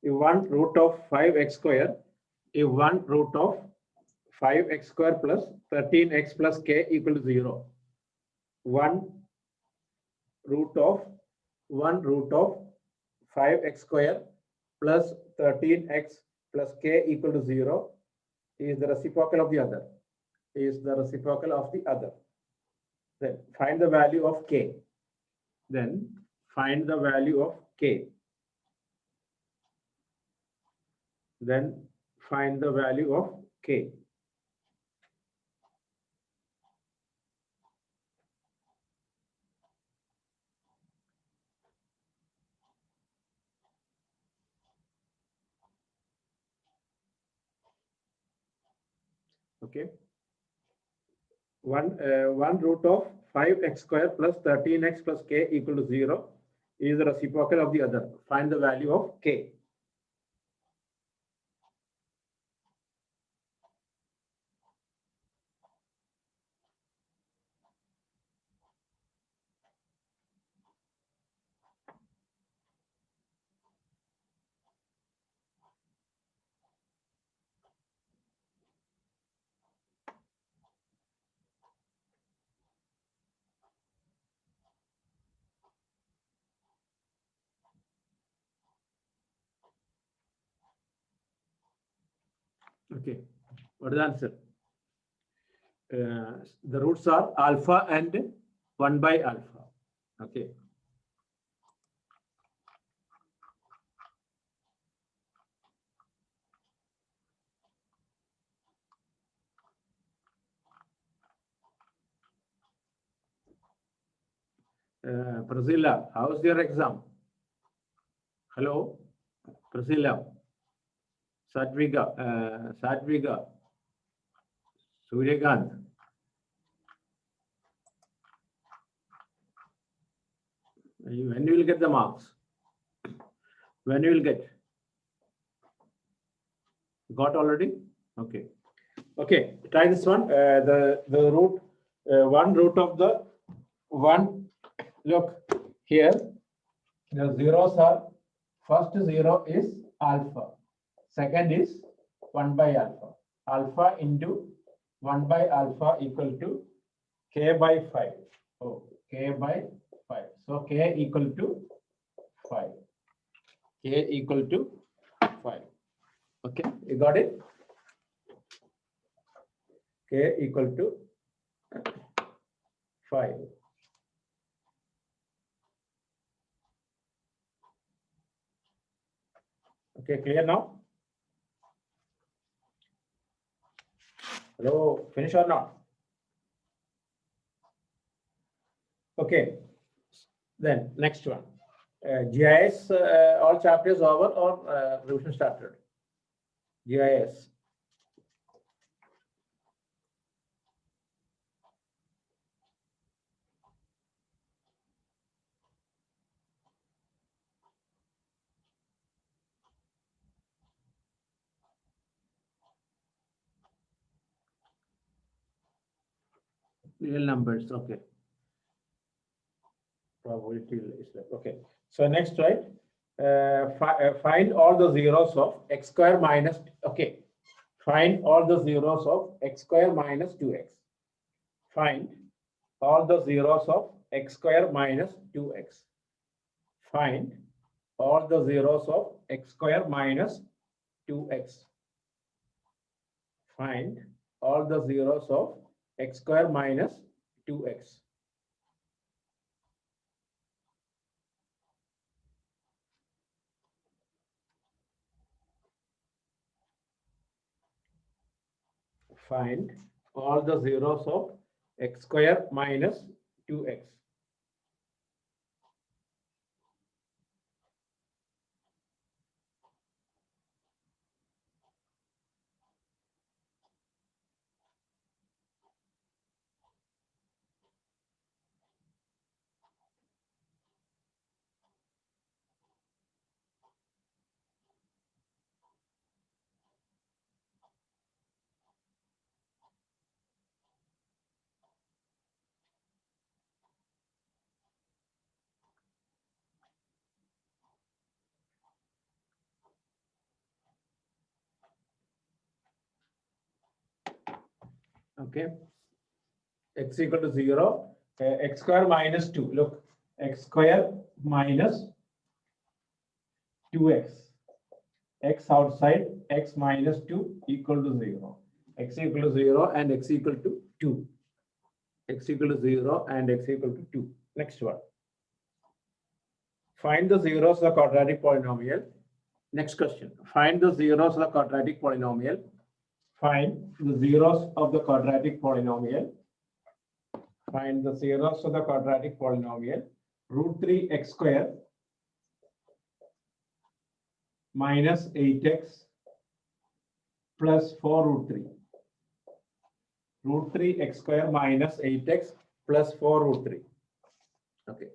if 1 root of 5x square, if 1 root of 5x square plus 13x plus k equal to 0, 1 root of 5x square plus 13x plus k equal to 0 is the reciprocal of the other. Then find the value of k. Then find the value of k. Then find the value of k. Okay. 1 root of 5x square plus 13x plus k equal to 0 is the reciprocal of the other. Find the value of k. Okay, what is the answer? The roots are alpha and 1 by alpha. Okay. Priscilla, how's your exam? Hello, Priscilla, Satvika, Suryakant. When you will get the marks? When you will get? Got already? Okay. Okay, try this one. The root, 1 root of the 1. Look here. The zeros are, first 0 is alpha. Second is 1 by alpha. Alpha into 1 by alpha equal to k by 5. Oh, k by 5. So k equal to 5. K equal to 5. Okay, you got it? K equal to 5. Okay, clear now? Hello, finish or not? Okay, then next one. GIS, all chapters over or revision started? GIS. Real numbers, okay. Probability is okay. So next, right? Find all the zeros of x square minus, okay. Find all the zeros of x square minus 2x. Find all the zeros of x square minus 2x. Find all the zeros of x square minus 2x. Find all the zeros of x square minus 2x. Find all the zeros of x square minus 2x. Okay, x equal to 0, x square minus 2. Look, x square minus 2x. X outside, x minus 2 equal to 0. X equal to 0 and x equal to 2. X equal to 0 and x equal to 2. Next one. Find the zeros of the quadratic polynomial. Next question. Find the zeros of the quadratic polynomial. Find the zeros of the quadratic polynomial. Find the zeros of the quadratic polynomial. Root 3x square minus 8x plus 4 root 3. Root 3x square minus 8x plus 4 root 3. Okay.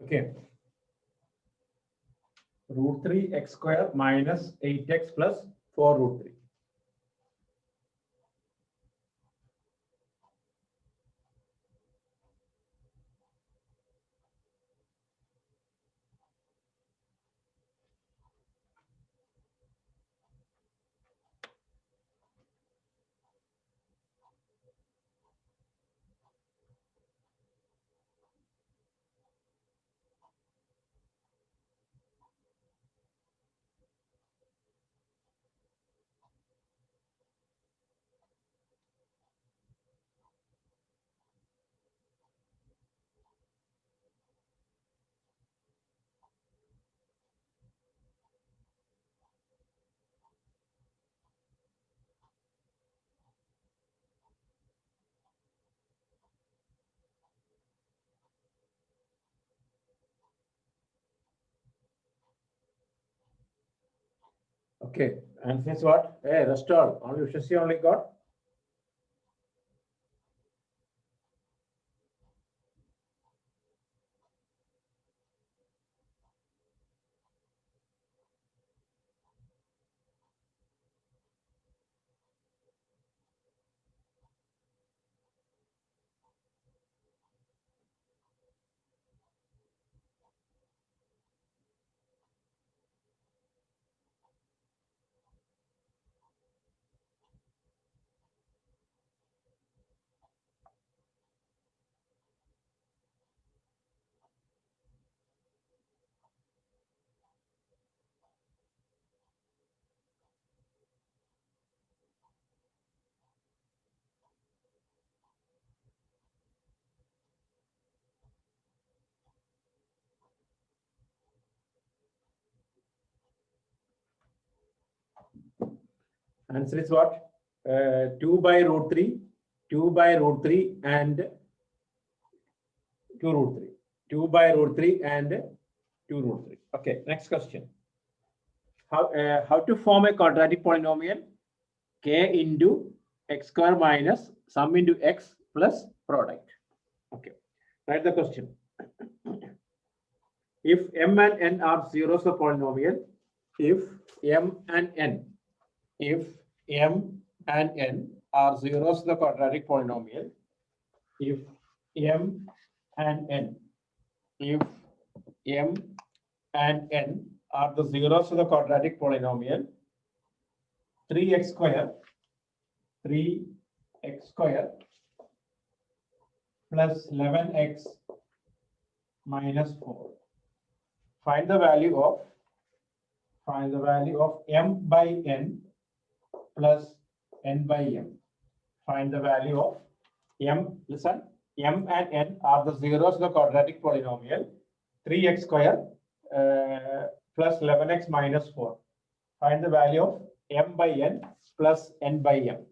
Okay. Root 3x square minus 8x plus 4 root 3. Okay. And since what? Hey, rest all. Only Ushasi only got. Answer is what? 2 by root 3, 2 by root 3 and 2 root 3. 2 by root 3 and 2 root 3. Okay, next question. How to form a quadratic polynomial? K into x square minus sum into x plus product. Okay, write the question. If m and n are zeros of polynomial, if m and n are zeros of the quadratic polynomial, if m and n are the zeros of the quadratic polynomial, 3x square plus 11x minus 4. Find the value of m by n plus n by m. find the value of m. Listen, m and n are the zeros of the quadratic polynomial 3x square plus 11x minus 4. Find the value of m by n plus n by m.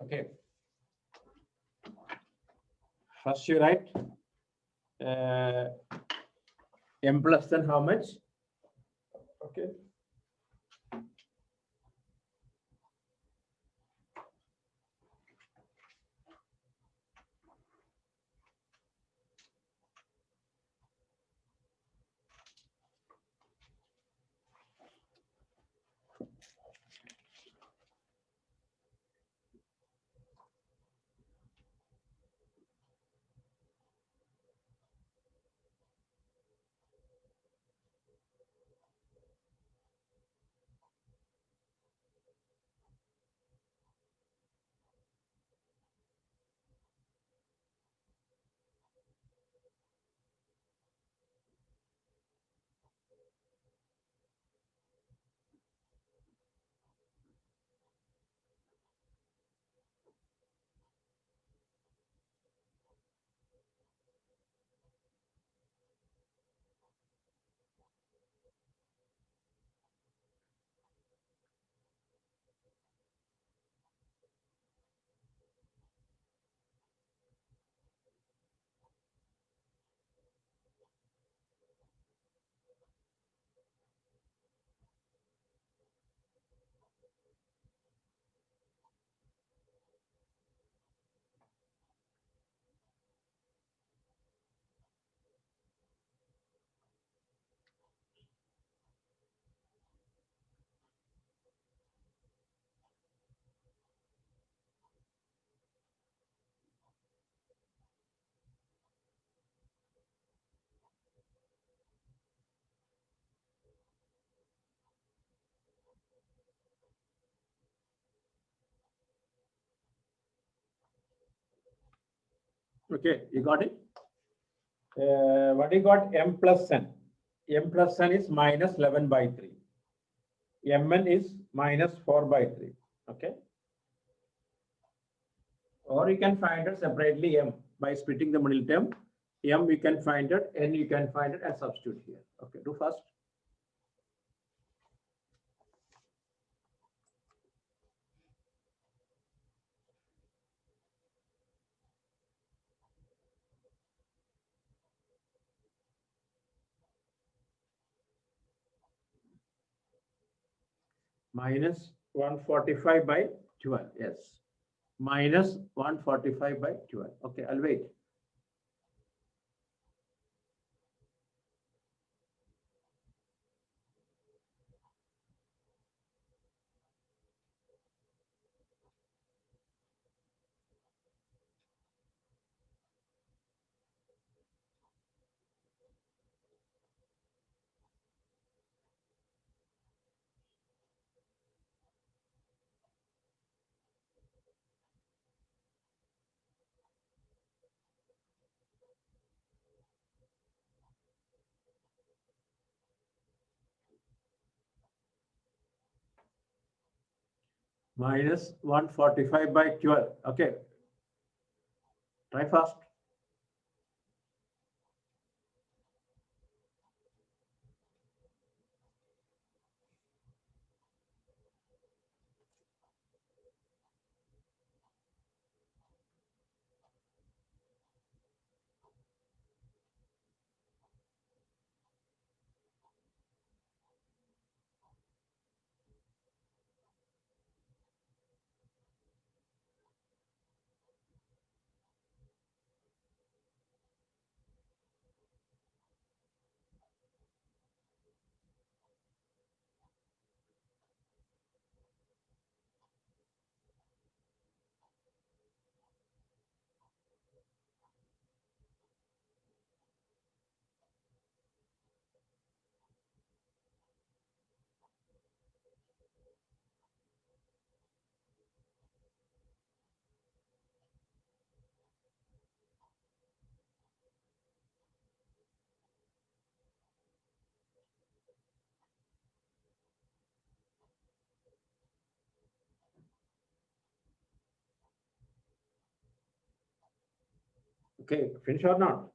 Okay. First you write m plus then how much? Okay. Okay, you got it? What you got? M plus n. M plus n is minus 11 by 3. Mn is minus 4 by 3. Okay. Or you can find it separately m by splitting the middle term. M you can find it, n you can find it and substitute here. Okay, do first. Minus 145 by 12. Yes. Minus 145 by 12. Okay, I'll wait. Minus 145 by 12. Okay. Try fast. Okay, finish or not?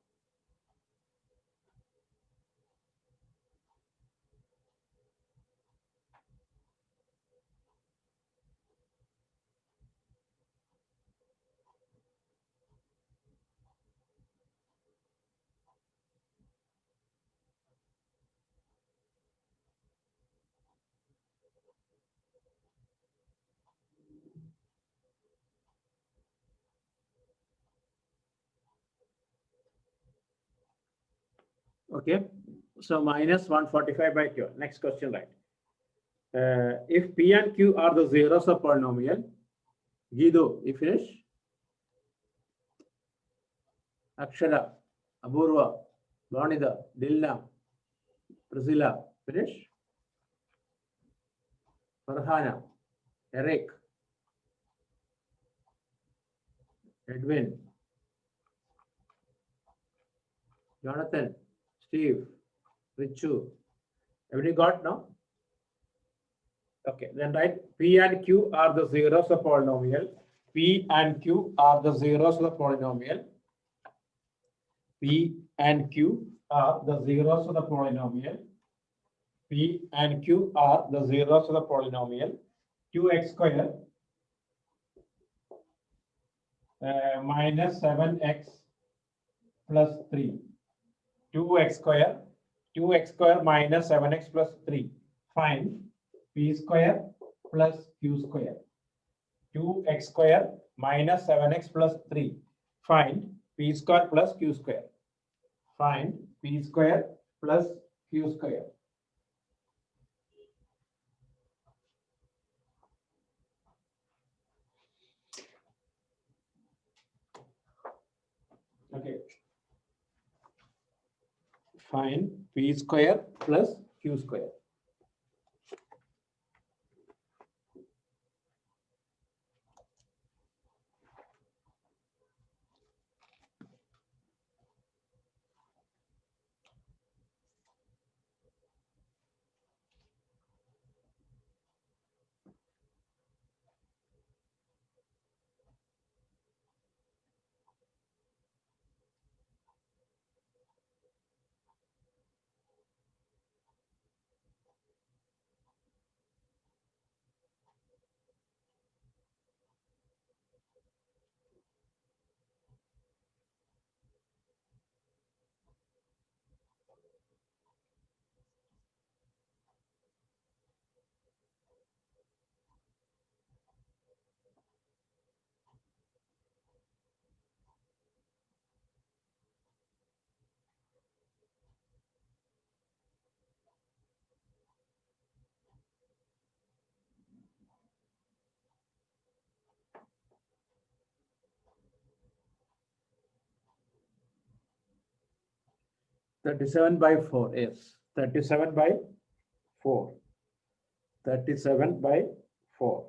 Okay, so minus 145 by 12. Next question, right? If P and Q are the zeros of polynomial, Guido, you finish? Akshara, Abhurva, Vanida, Dilna, Priscilla, finish? Farhana, Eric, Edwin, Jonathan, Steve, Richu. Everybody got now? Okay, then write P and Q are the zeros of polynomial. P and Q are the zeros of the polynomial. P and Q are the zeros of the polynomial. P and Q are the zeros of the polynomial. Qx square minus 7x plus 3. 2x square minus 7x plus 3. Find P square plus Q square. 2x square minus 7x plus 3. Find P square plus Q square. Find P square plus Q square. Okay. Find P square plus Q square. Thirty-seven by 4 is 37 by 4. 37 by 4.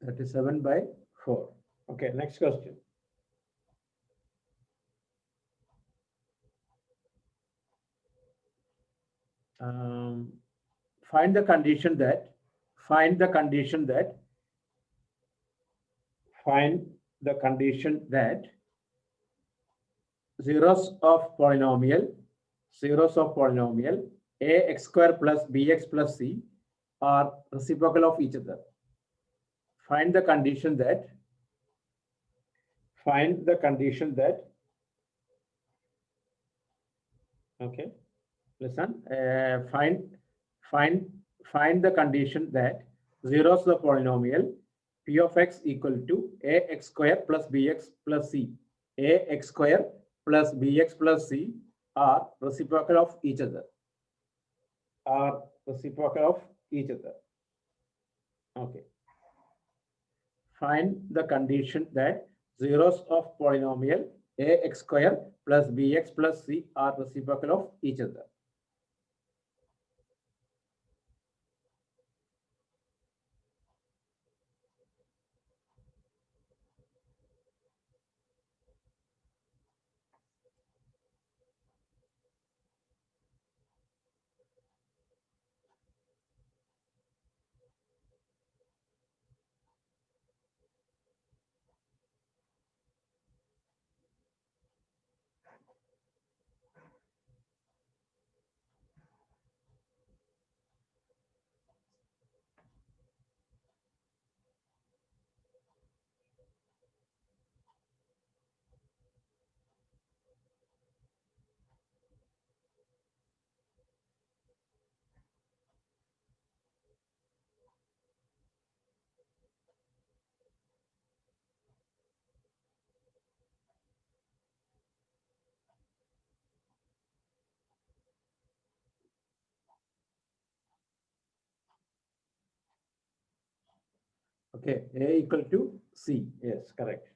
Thirty-seven by 4. Okay, next question. Find the condition that find the condition that zeros of polynomial ax square plus bx plus c are reciprocal of each other. Find the condition that okay, listen, find the condition that zeros of the polynomial p of x equal to ax square plus bx plus c. Ax square plus bx plus c are reciprocal of each other. Okay. find the condition that zeros of polynomial ax square plus bx plus c are reciprocal of each other. Okay, A equal to C. Yes, correct.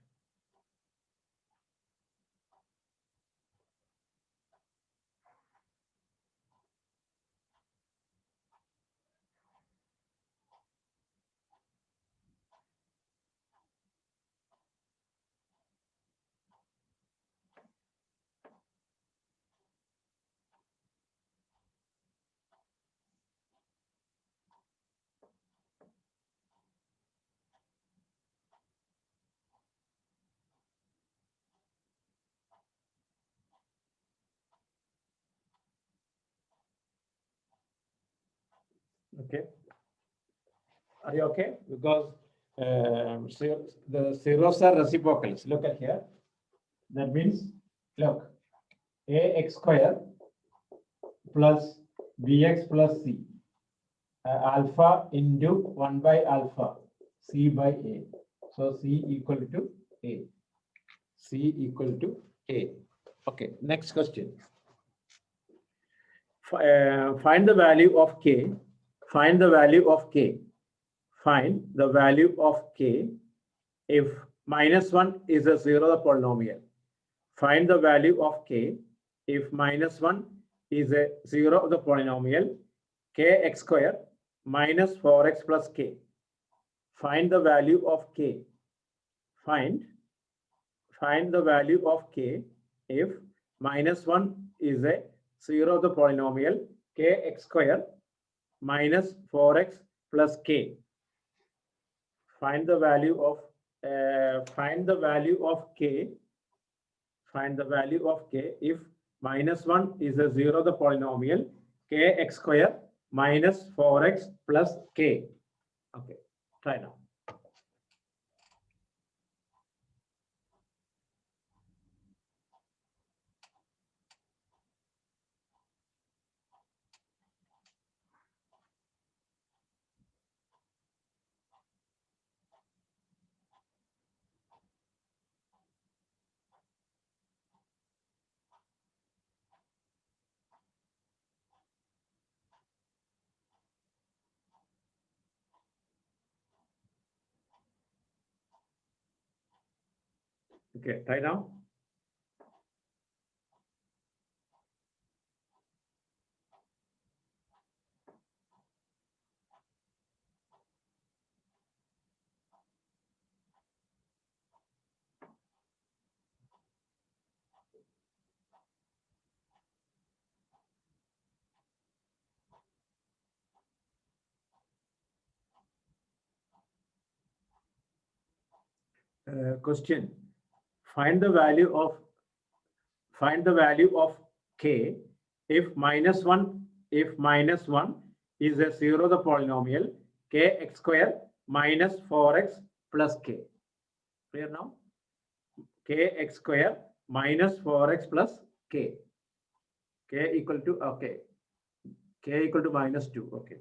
Okay. Are you okay? Because the zeros are reciprocals. Look at here. That means, look, ax square plus bx plus c, alpha into 1 by alpha, c by a. So c equal to a. C equal to a. Okay, next question. Find the value of k. Find the value of k. Find the value of k if -1 is a zero polynomial. Find the value of k if -1 is a zero of the polynomial kx square minus 4x plus k. Find the value of k. Find the value of k if -1 is a zero of the polynomial kx square minus 4x plus k. Find the value of k. Find the value of k if -1 is a zero of the polynomial kx square minus 4x plus k. Okay, try now. Okay, try now. Question. Find the value of k if -1 is a zero the polynomial kx square minus 4x plus k. Clear now? Kx square minus 4x plus k. K equal to, okay, k equal to -2. Okay.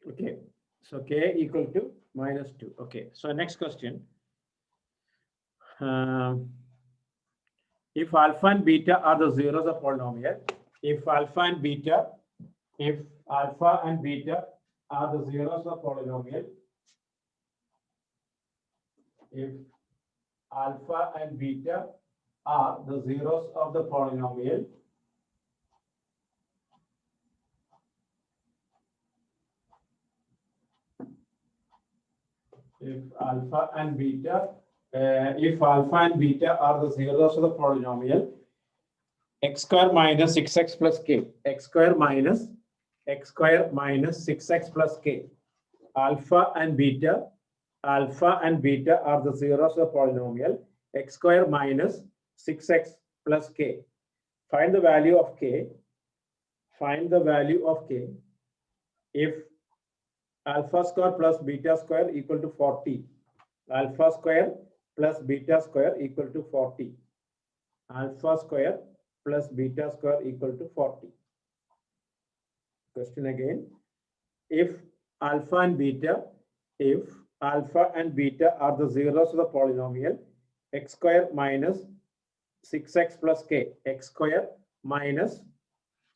Okay, so k equal to minus 2. Okay, so next question. If alpha and beta are the zeros of polynomial, if alpha and beta are the zeros of polynomial, if alpha and beta are the zeros of the polynomial, if alpha and beta are the zeros of the polynomial, x square minus 6x plus k, x square minus 6x plus k, alpha and beta are the zeros of polynomial, x square minus 6x plus k. Find the value of k. If alpha square plus beta square equal to 40. Alpha square plus beta square equal to 40. Alpha square plus beta square equal to 40. Question again. If alpha and beta are the zeros of the polynomial, x square minus 6x plus k, x square minus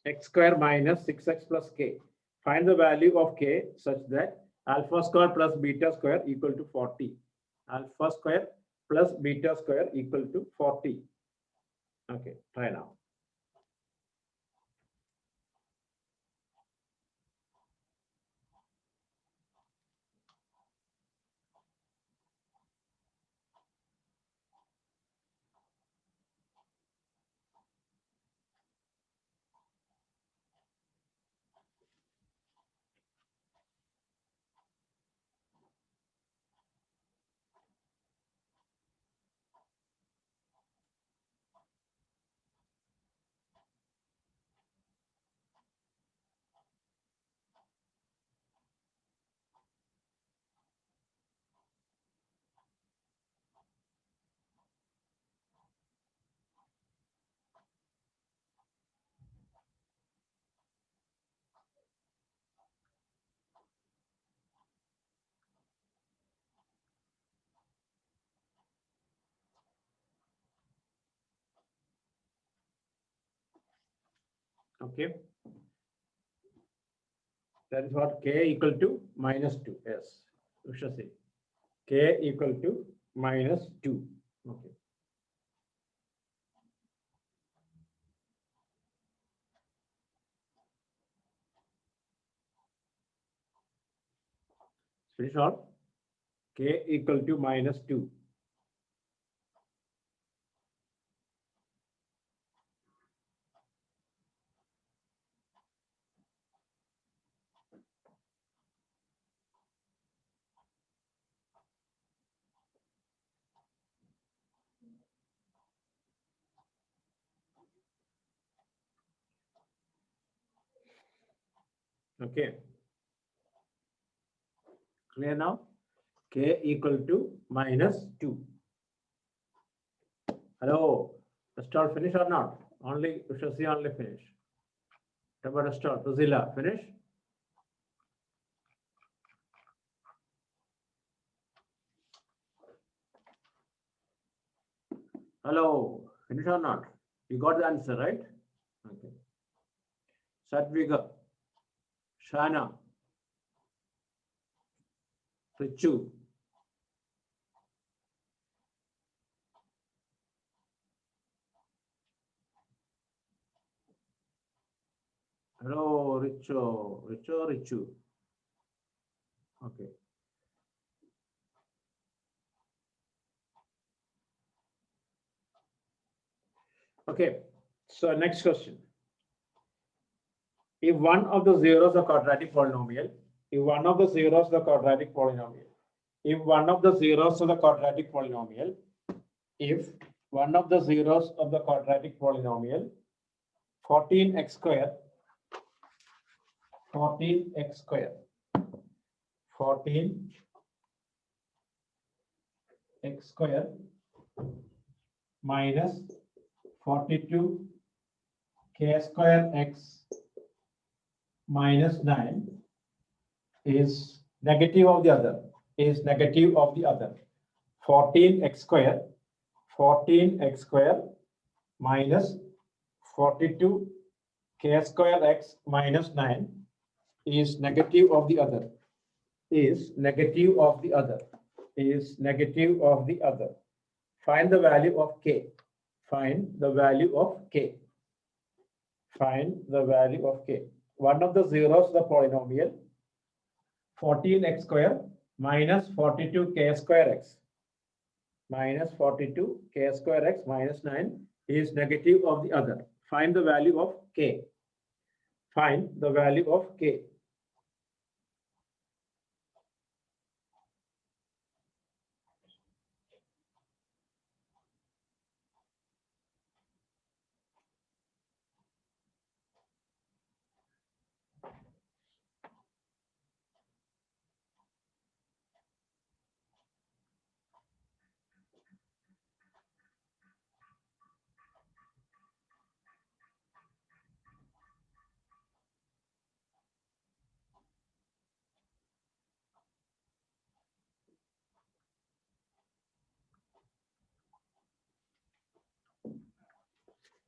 6x plus k. Find the value of k such that alpha square plus beta square equal to 40. Alpha square plus beta square equal to 40. Okay, try now. Okay. That is what k equal to minus 2. Yes, we shall see. K equal to minus 2. Okay. Finish all. K equal to minus 2. Okay. Clear now? K equal to minus 2. Hello. Start finish or not? Only we shall see only finish. What about start? Priscilla, finish? Hello. Finish or not? You got the answer, right? Okay. Sadvika, Shana, Richu. Hello, Richu. Okay. Okay. So next question. If one of the zeros of quadratic polynomial, if one of the zeros of the quadratic polynomial, if one of the zeros of the quadratic polynomial, 14x square, 14x square minus 42 k square x minus 9 is negative of the other, is negative of the other. 14x square, 14x square minus 42 k square x minus 9 is negative of the other, is negative of the other, is negative of the other. Find the value of k. Find the value of k. Find the value of k. One of the zeros, the polynomial 14x square minus 42k square x minus 42k square x minus 9 is negative of the other. Find the value of k. Find the value of k.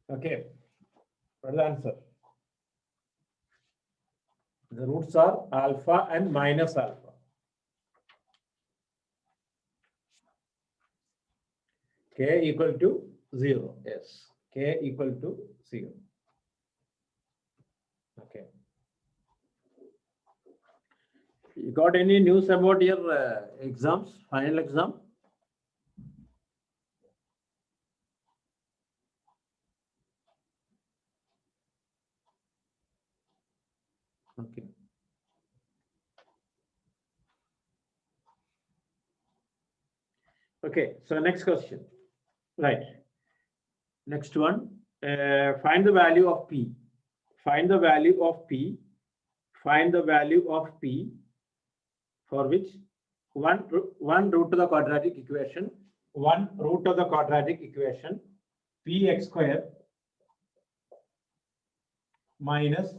Okay, what is the answer? The roots are alpha and minus alpha. K equal to 0. Yes, k equal to 0. Okay. You got any news about your exams, final exam? Okay. Okay, so next question. Right. Next one. Find the value of P. Find the value of P. Find the value of P for which one root of the quadratic equation, one root of the quadratic equation, Px square minus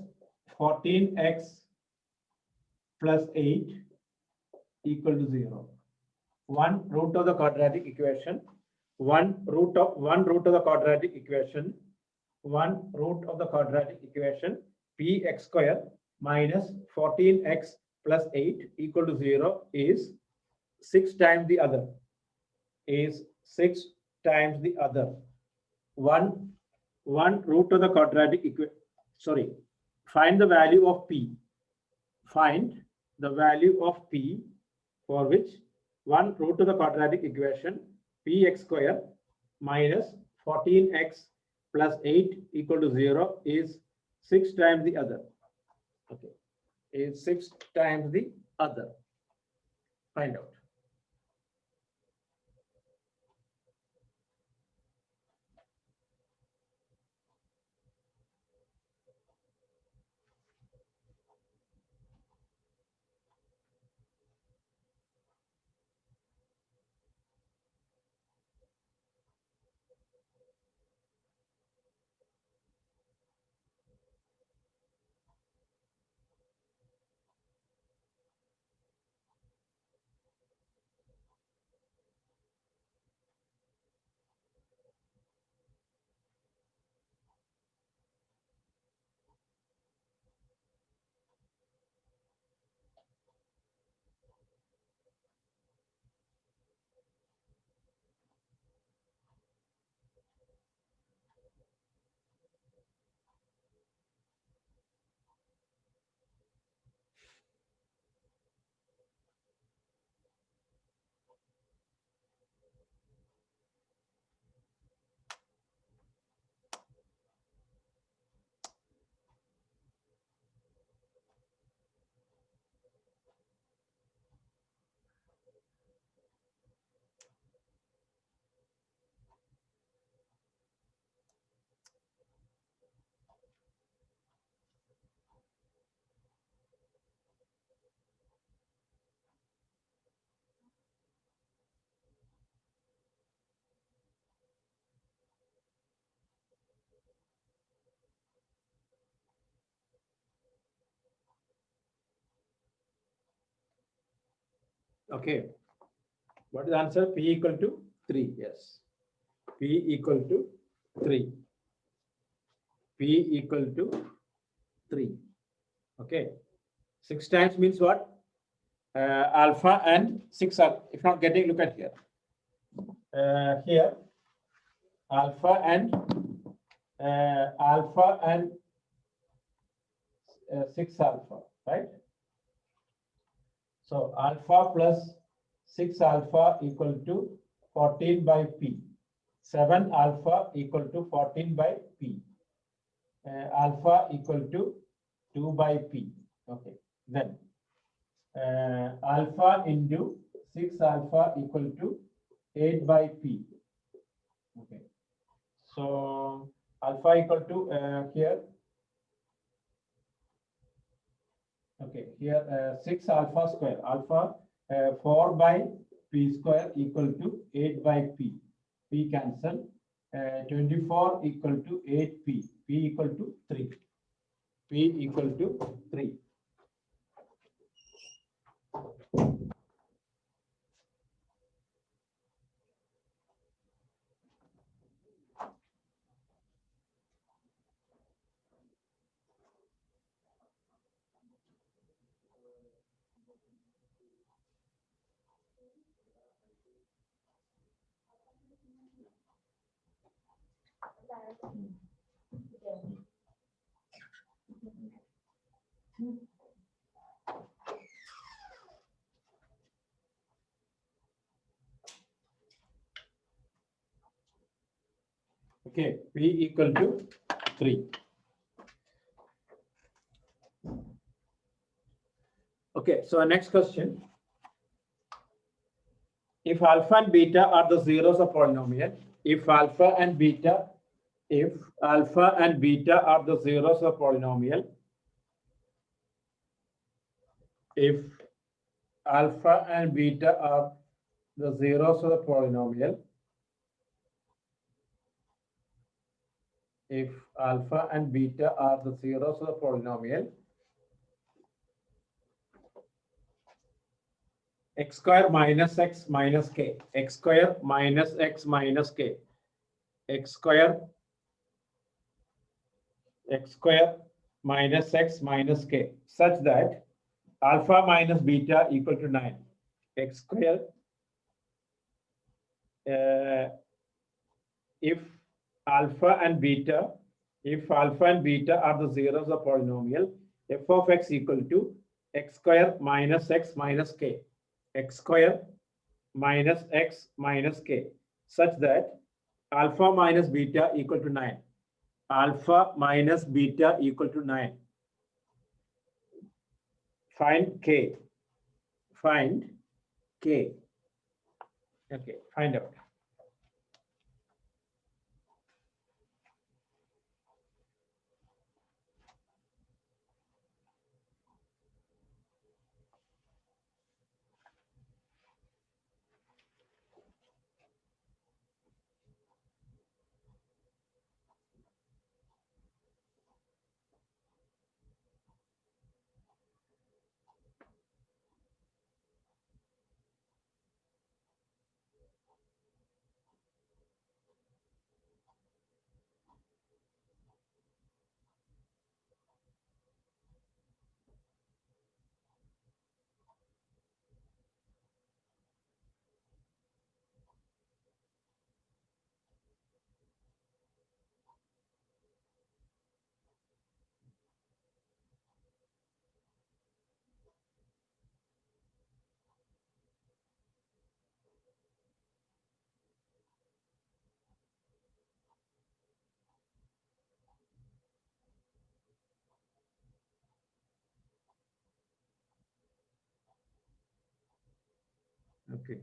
14x plus 8 equal to 0. One root of the quadratic equation, one root of the quadratic equation, one root of the quadratic equation, Px square minus 14x plus 8 equal to 0 is 6 times the other, is 6 times the other. One root of the quadratic equation, sorry, find the value of P. Find the value of P for which one root of the quadratic equation Px square minus 14x plus 8 equal to 0 is 6 times the other. Okay, is 6 times the other. Find out. Okay. What is the answer? P equal to 3. Yes. P equal to 3. P equal to 3. Okay. 6 times means what? Alpha and 6 are, if not getting, look at here. Here, alpha and 6 alpha, right? So alpha plus 6 alpha equal to 14 by P. 7 alpha equal to 14 by P. Alpha equal to 2 by P. Okay. Then alpha into 6 alpha equal to 8 by P. Okay. So alpha equal to here. Okay, here 6 alpha square. Alpha 4 by P square equal to 8 by P. P cancel. 24 equal to 8P. P equal to 3. P equal to 3. Okay, P equal to 3. Okay, so next question. If alpha and beta are the zeros of polynomial, if alpha and beta are the zeros of polynomial, if alpha and beta are the zeros of the polynomial, if alpha and beta are the zeros of the polynomial, x square minus x minus k, x square minus x minus k, x square minus x minus k, such that alpha minus beta equal to 9. X square, if alpha and beta are the zeros of polynomial, f of x equal to x square minus x minus k, x square minus x minus k, such that alpha minus beta equal to 9. Alpha minus beta equal to 9. Find k. Find k. Okay, find out. Okay.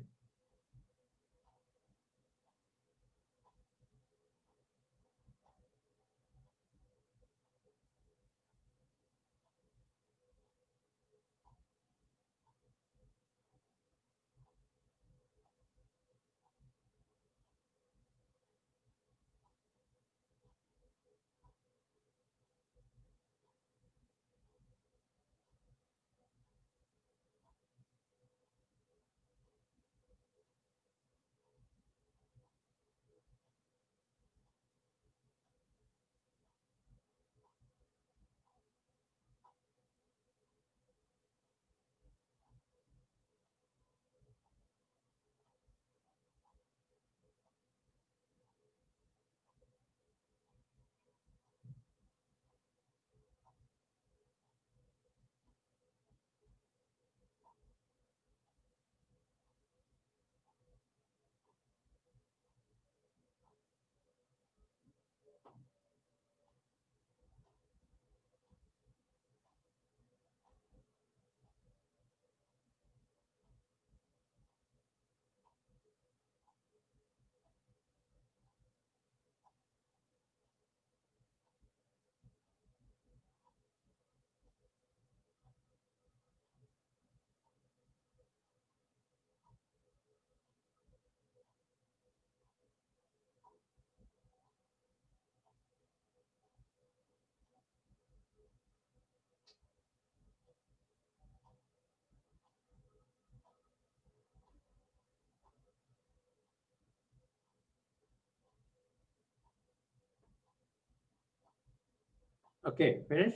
Okay, finish.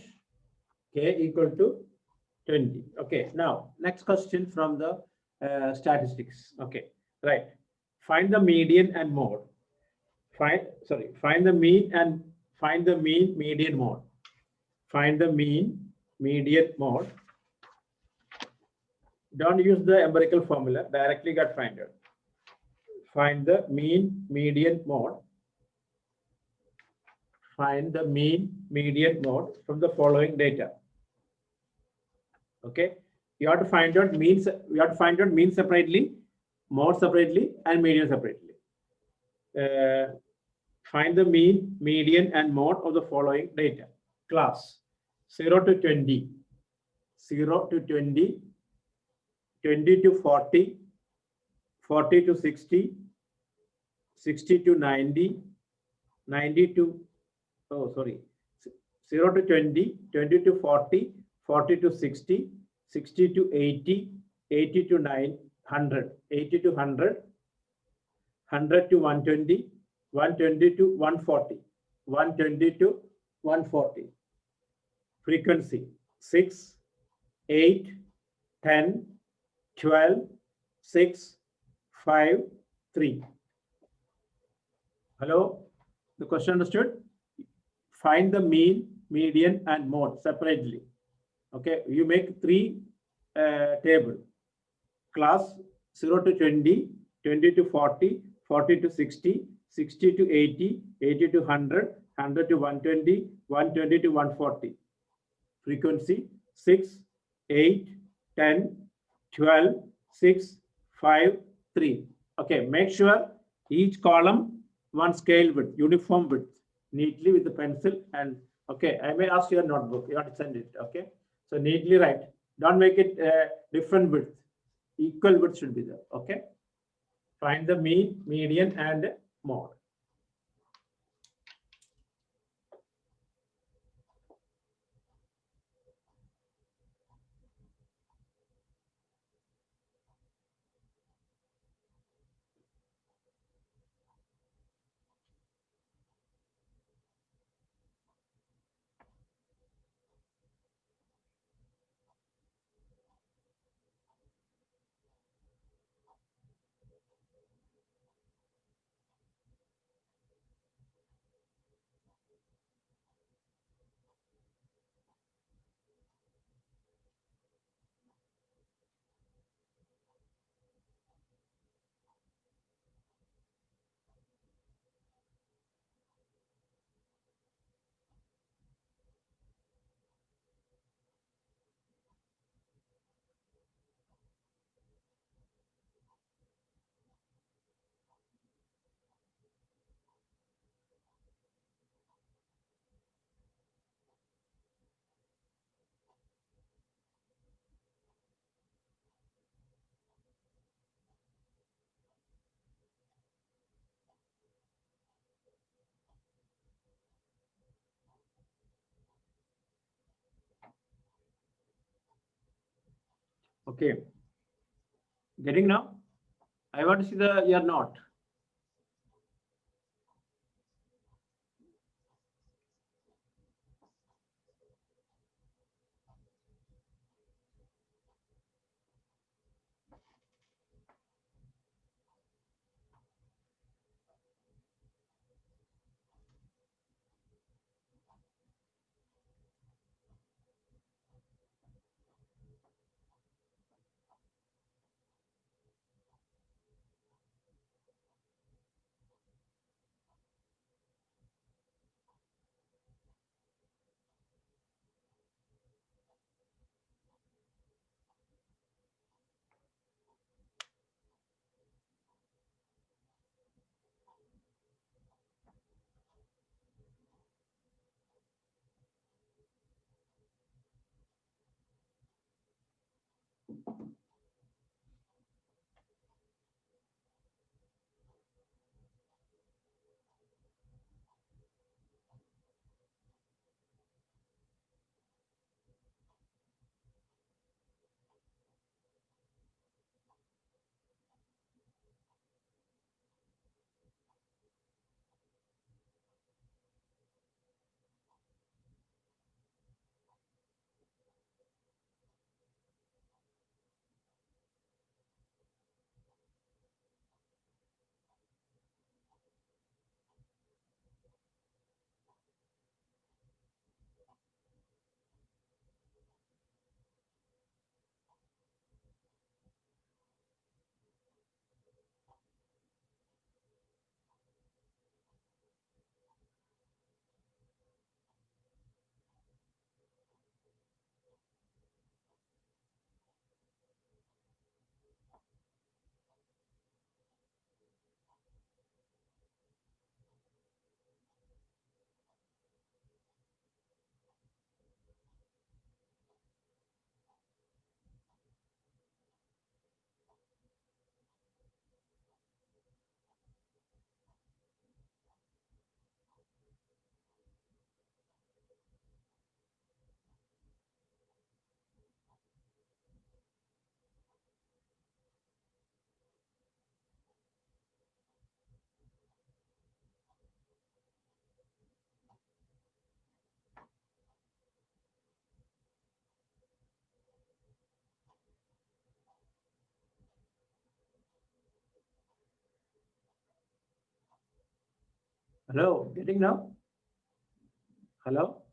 K equal to 20. Okay, now next question from the statistics. Okay, right. Find the median and mode. Find the mean and find the mean median mode. Find the mean median mode. Don't use the empirical formula, directly get find it. Find the mean median mode. Find the mean median mode from the following data. Okay, you have to find out means. We have to find out mean separately, mode separately, and median separately. Find the mean, median, and mode of the following data. Class 0 to 20, 0 to 20, 20 to 40, 40 to 60, 60 to 90, 90 to, oh, sorry, 0 to 20, 20 to 40, 40 to 60, 60 to 80, 80 to 900, 80 to 100, 100 to 120, 120 to 140, 120 to 140. Frequency 6, 8, 10, 12, 6, 5, 3. Hello? The question understood? Find the mean, median, and mode separately. Okay, you make three table. Class 0 to 20, 20 to 40, 40 to 60, 60 to 80, 80 to 100, 100 to 120, 120 to 140. Frequency 6, 8, 10, 12, 6, 5, 3. Okay, make sure each column one scale width, uniform width, neatly with the pencil. And okay, I may ask your notebook, you have to send it. Okay, so neatly write. Don't make it different width. Equal width should be there. Okay, find the mean, median, and mode. Okay, getting now? I want to see the your note. Hello, getting now? Hello?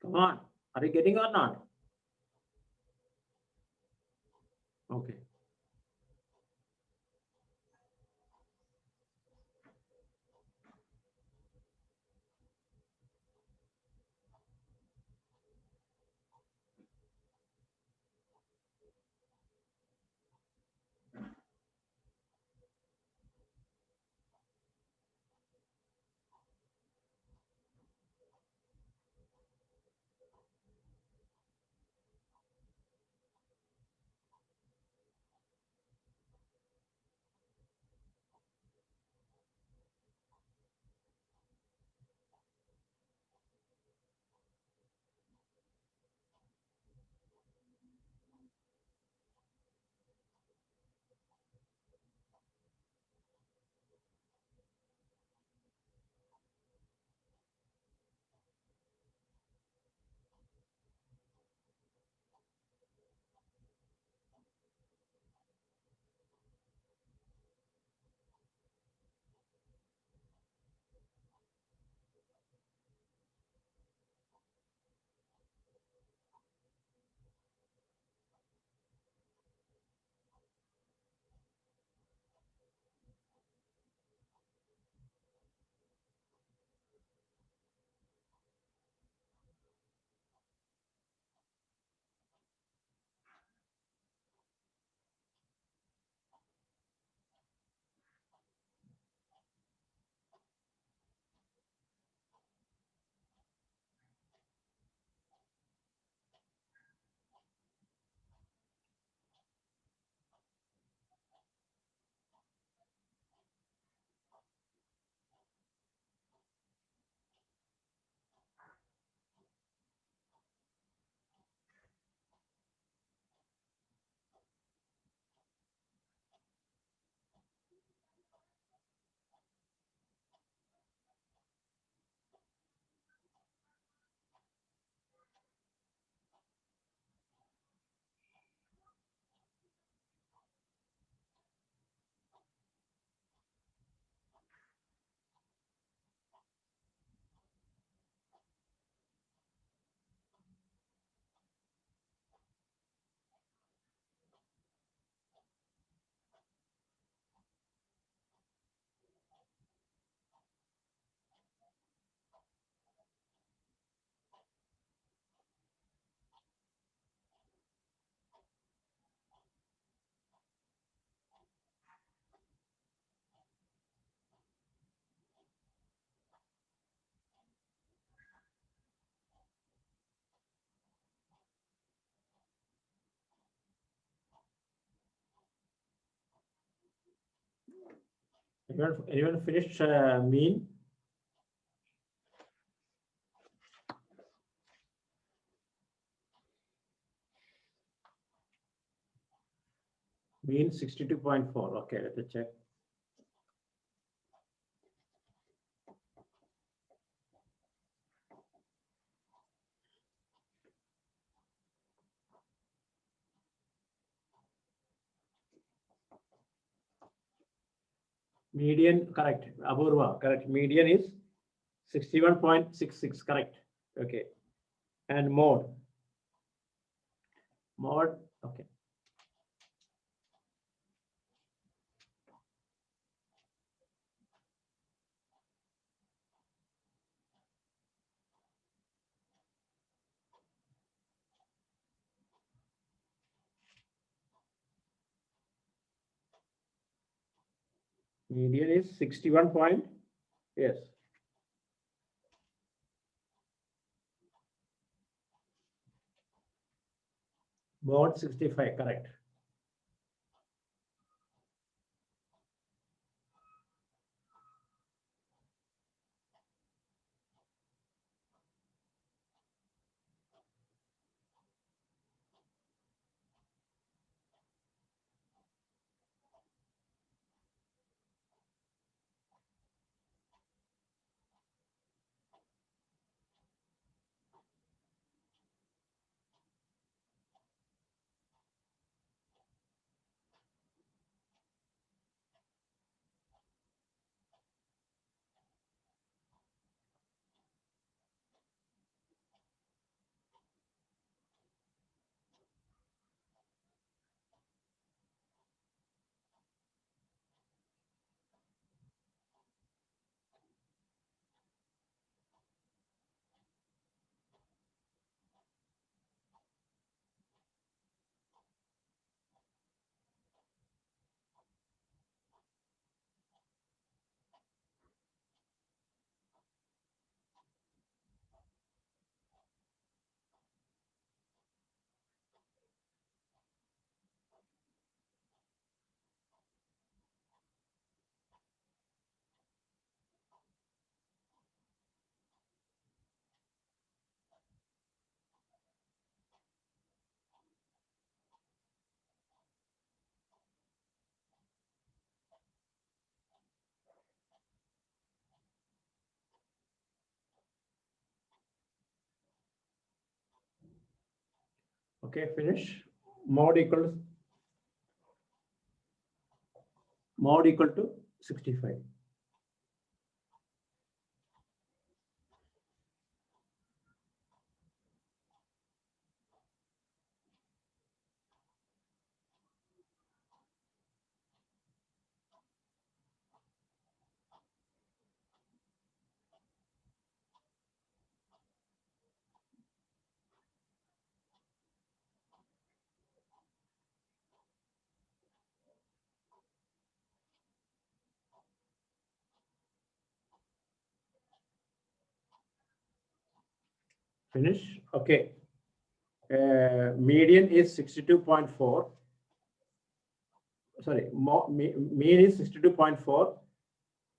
Come on. Are you getting or not? Okay. Anyone finished mean? Mean 62.4. Okay, let me check. Median, correct. Apurva, correct. Median is 61.66, correct. Okay. And mode. Mode, okay. Median is 61 point, yes. Mode 65, correct. Okay, finish. Mod equal to 65. Finish. Okay. Median is 62.4. Sorry, mean is 62.4.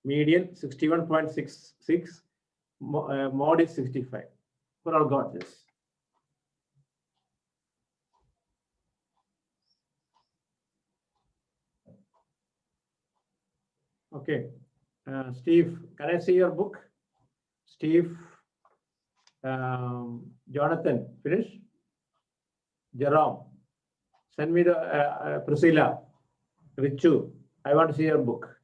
Median 61.66. Mod is 65. We all got this. Okay. Steve, can I see your book? Steve, Jonathan, finish? Jerome, send me the Priscilla, Richu. I want to see your book.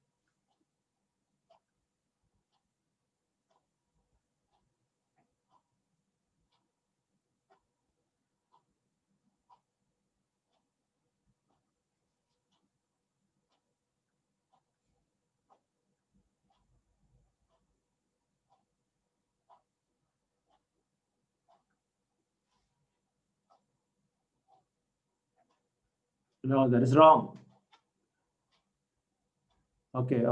No, that is wrong. Okay. You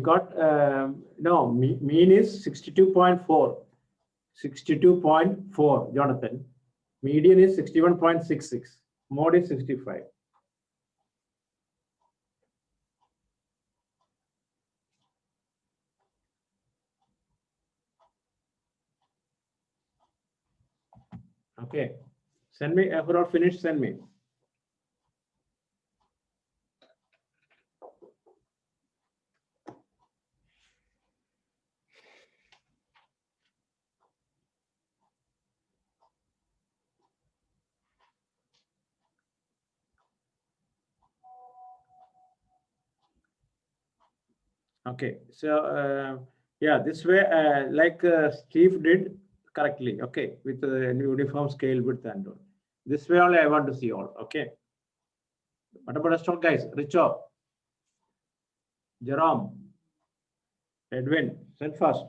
got, no, mean is 62.4. 62.4, Jonathan. Median is 61.66. Mod is 65. Okay. Send me, if not finished, send me. Okay, so yeah, this way, like Steve did correctly, okay, with the uniform scale width and all. This way only I want to see all, okay. What about rest of guys? Richo, Jerome, Edwin, send fast.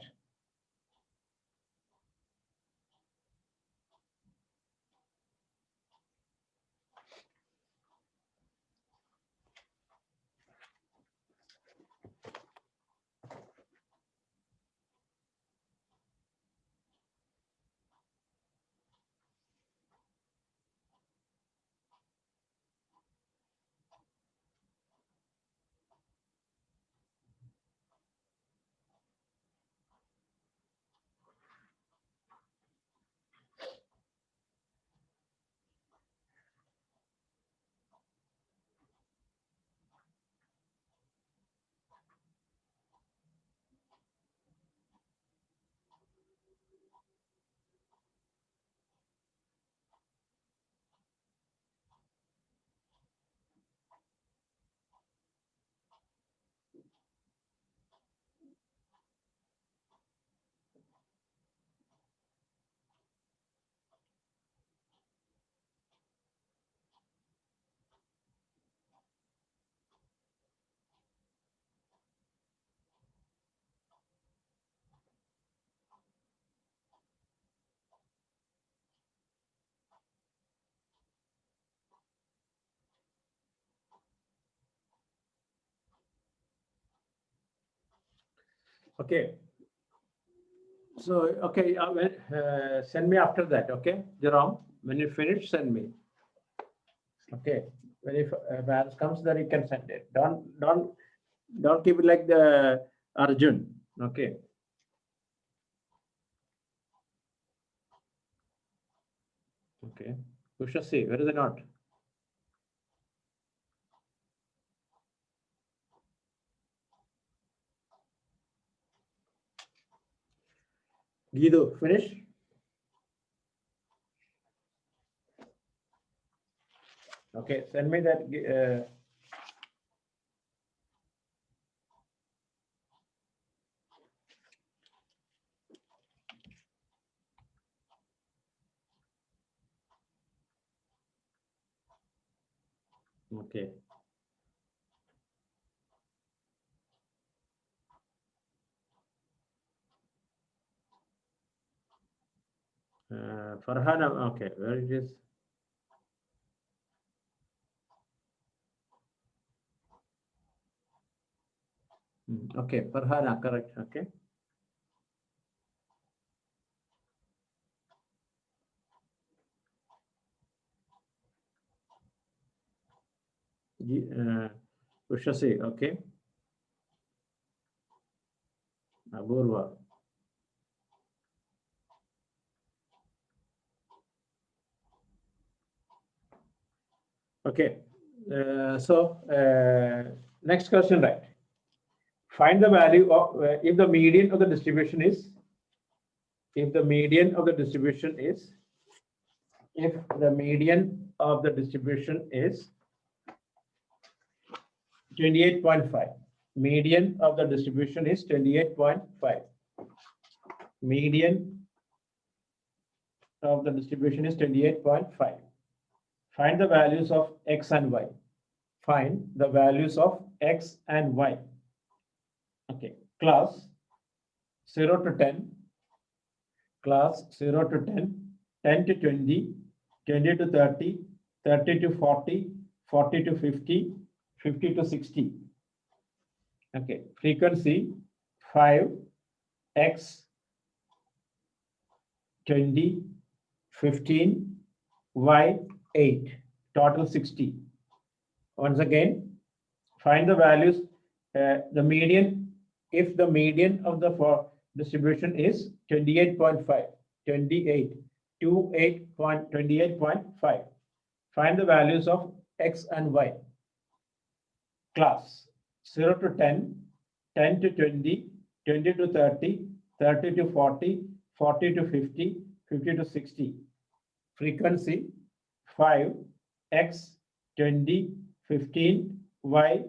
Okay. So, okay, send me after that, okay, Jerome. When you finish, send me. Okay. When if balance comes, then you can send it. Don't keep it like the Arjun. Okay. Okay. Ushasi, where is the note? Guido, finish. Okay, send me that. Okay. Farhana, okay, where it is? Okay, Farhana, correct. Okay. Ushasi, okay. Aburva. Okay. Next question, right? Find the value of if the median of the distribution is if the median of the distribution is if the median of the distribution is 28.5. Median of the distribution is 28.5. Median of the distribution is 28.5. Find the values of x and y. Find the values of x and y. Okay, class 0 to 10, class 0 to 10, 10 to 20, 20 to 30, 30 to 40, 40 to 50, 50 to 60. Okay, frequency 5, x, 20, 15, y, 8, total 60. Once again, find the values, the median, if the median of the distribution is 28.5, 28, 28.5. Find the values of x and y. Class 0 to 10, 10 to 20, 20 to 30, 30 to 40, 40 to 50, 50 to 60. Frequency 5, x, 20, 15, y,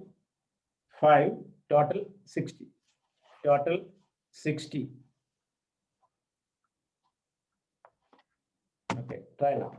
5, total 60. Total 60. Okay, try now.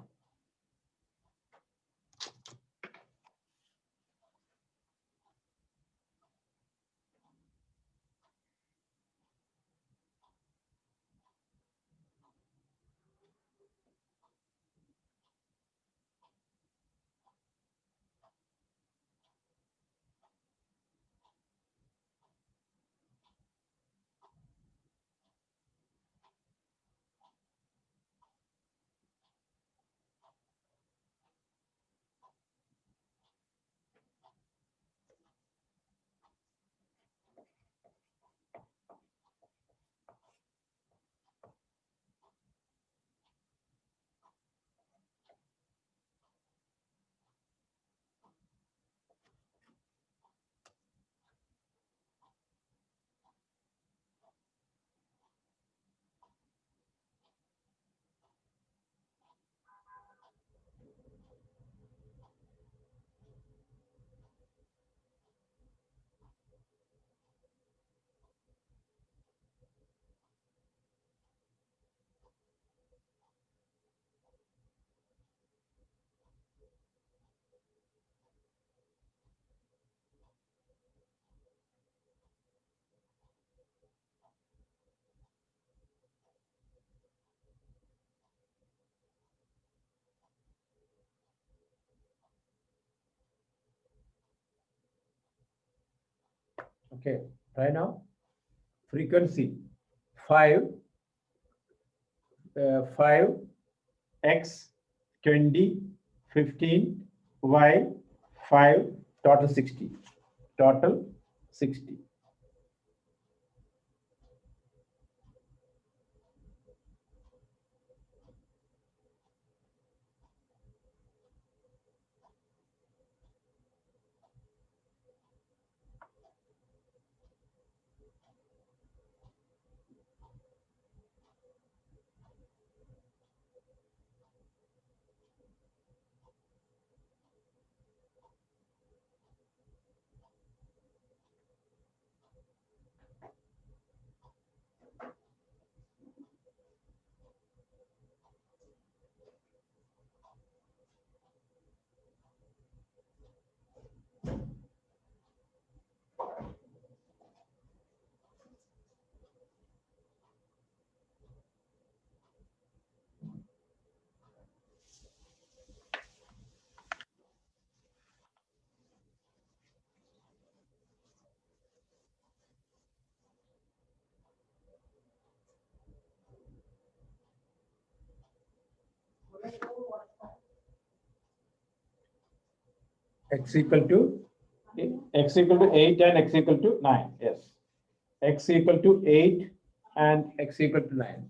Okay, try now. Frequency 5, 5, x, 20, 15, y, 5, total 60. Total 60. x equal to 8 and x equal to 9. Yes. X equal to 8 and x equal to 9.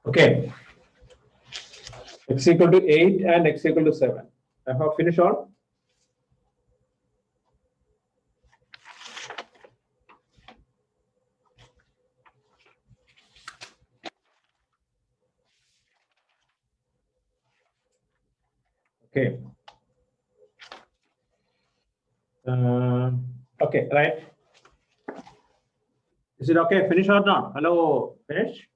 Okay. X equal to 8 and x equal to 7. I have finished all. Okay. Okay, right. Is it okay? Finish or not? Hello, finish?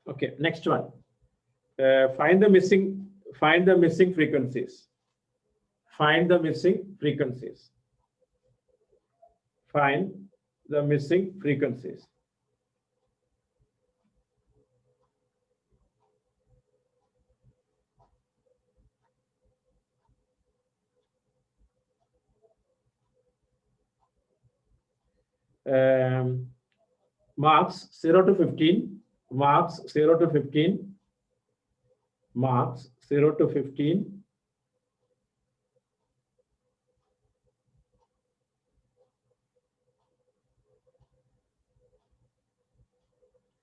Okay, next one. Find the missing frequencies. Find the missing frequencies. Find the missing frequencies. Marks 0 to 15. Marks 0 to 15. Marks 0 to 15.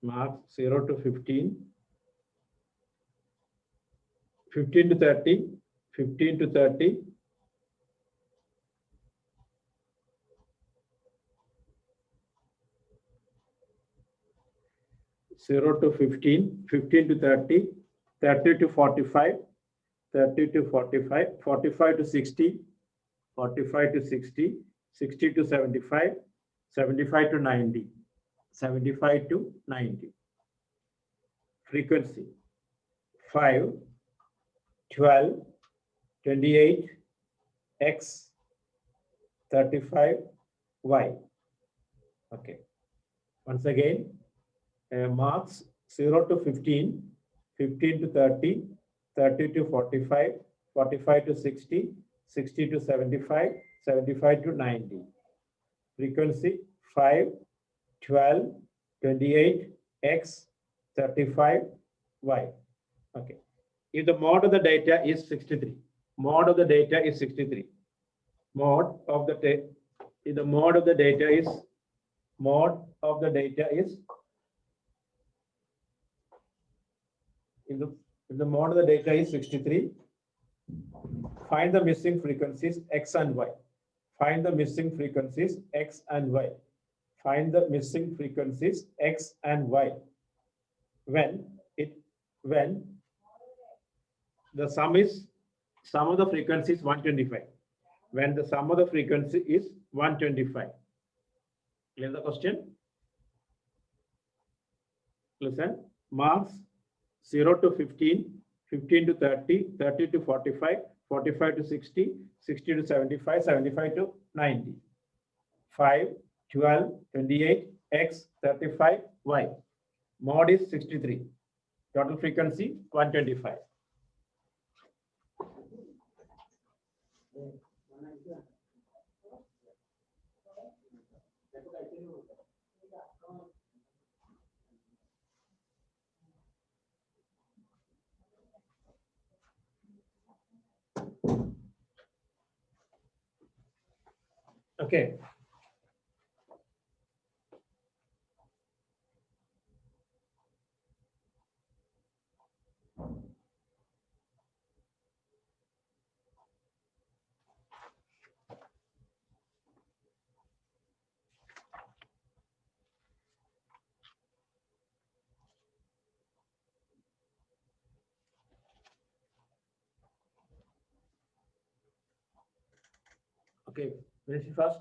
Marks 0 to 15. 15 to 30. 15 to 30. 0 to 15, 15 to 30, 30 to 45, 30 to 45, 45 to 60, 45 to 60, 60 to 75, 75 to 90, 75 to 90. Frequency 5, 12, 28, X, 35, Y. Okay. Once again, marks 0 to 15, 15 to 30, 30 to 45, 45 to 60, 60 to 75, 75 to 90. Frequency 5, 12, 28, X, 35, Y. Okay. If the mode of the data is 63, mode of the data is 63. Mode of the if the mode of the data is if the mode of the data is 63, find the missing frequencies X and Y. Find the missing frequencies X and Y. Find the missing frequencies X and Y. When the sum of the frequency is 125. When the sum of the frequency is 125. Clear the question? Listen. Marks 0 to 15, 15 to 30, 30 to 45, 45 to 60, 60 to 75, 75 to 90. 5, 12, 28, X 35, Y. Mode is 63. Total frequency 125. Okay. Okay, finish it first.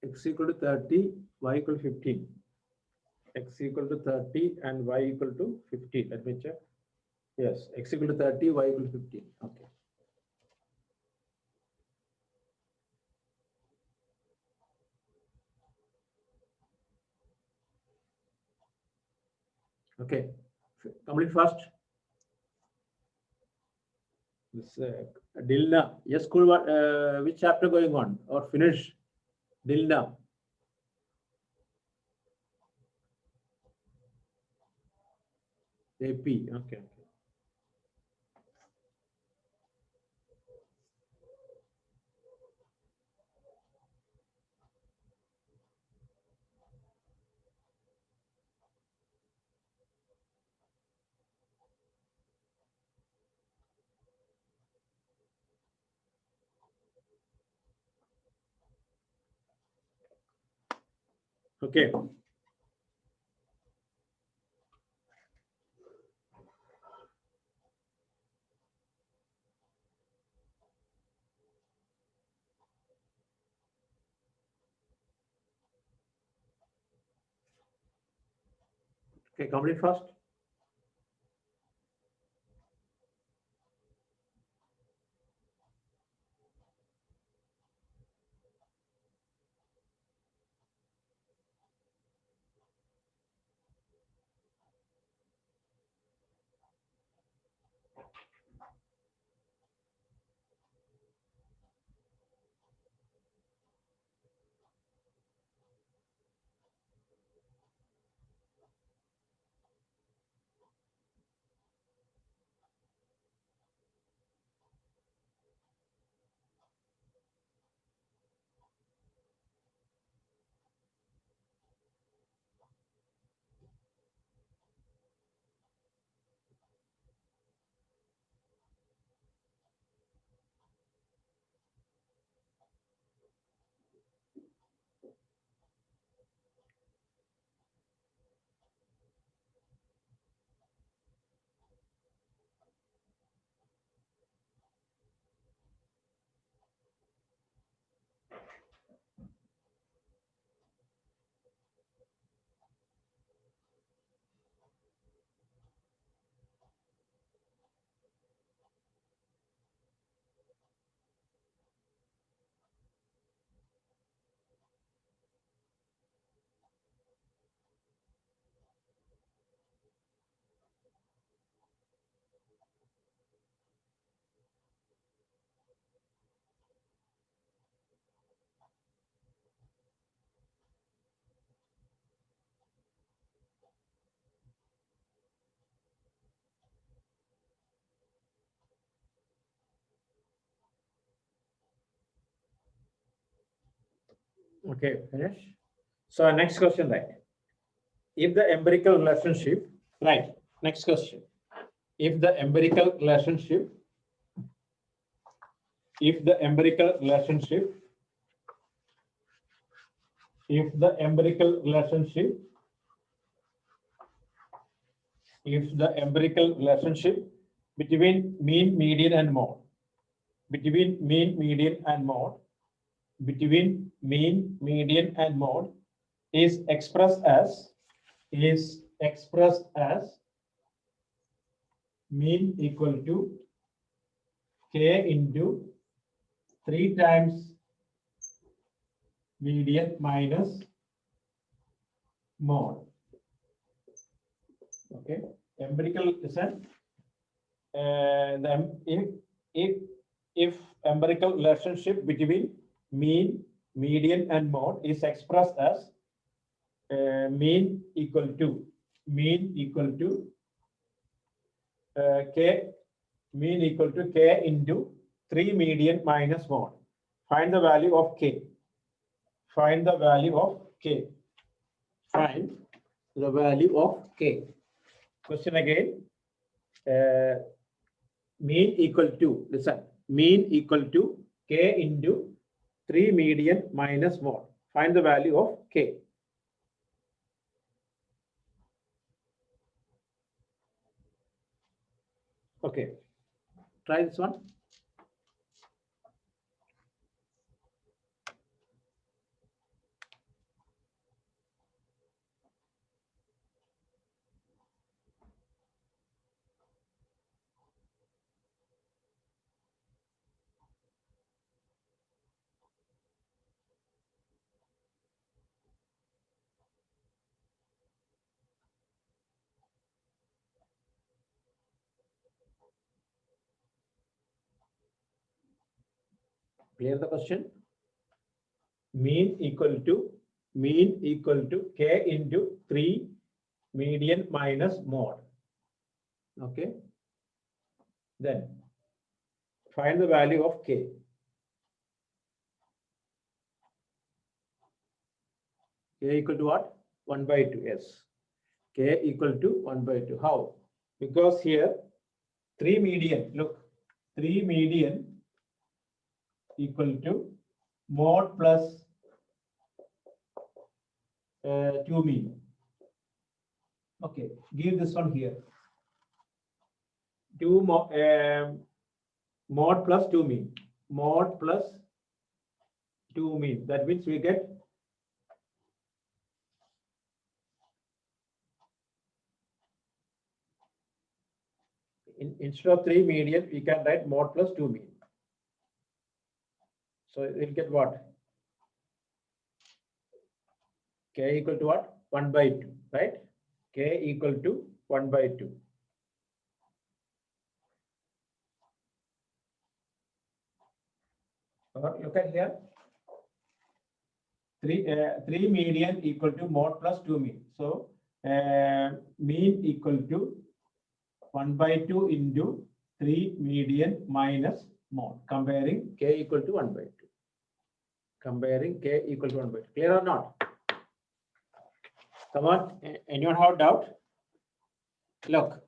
X equal to 30, Y equal to 15. X equal to 30 and Y equal to 15. Let me check. Yes, X equal to 30, Y equal to 15. Okay. Okay. Complete first. This Dilna. Yes, school. Which chapter going on or finish? Dilna. AP. Okay. Okay. Okay. Complete first. Okay, finish. So next question, right? If the empirical relationship, right? Next question. If the empirical relationship, if the empirical relationship, if the empirical relationship, if the empirical relationship between mean, median, and mode, between mean, median, and mode, between mean, median, and mode is expressed as mean equal to k into 3 times median minus mode. Okay, empirical is an if empirical relationship between mean, median, and mode is expressed as mean equal to k into 3 median minus mode. Find the value of k. Find the value of k. Find the value of k. Question again. Mean equal to, listen, mean equal to k into 3 median minus mode. Find the value of k. Okay, try this one. Clear the question? Mean equal to k into 3 median minus mode. Okay. Then find the value of k. K equal to what? 1 by 2. Yes. K equal to 1 by 2. How? Because here 3 median. Look, 3 median equal to mode plus 2 mean. Okay, give this one here. 2 mod plus 2 mean. Mod plus 2 mean. That means we get instead of 3 median, we can write mod plus 2 mean. So we'll get what? K equal to what? 1 by 2, right? K equal to 1 by 2. Look at here. 3 median equal to mod plus 2 mean. So mean equal to 1 by 2 into 3 median minus mode. Comparing k equal to 1 by 2. Comparing k equal to 1 by 2. Clear or not? Come on. Anyone have doubt? Look,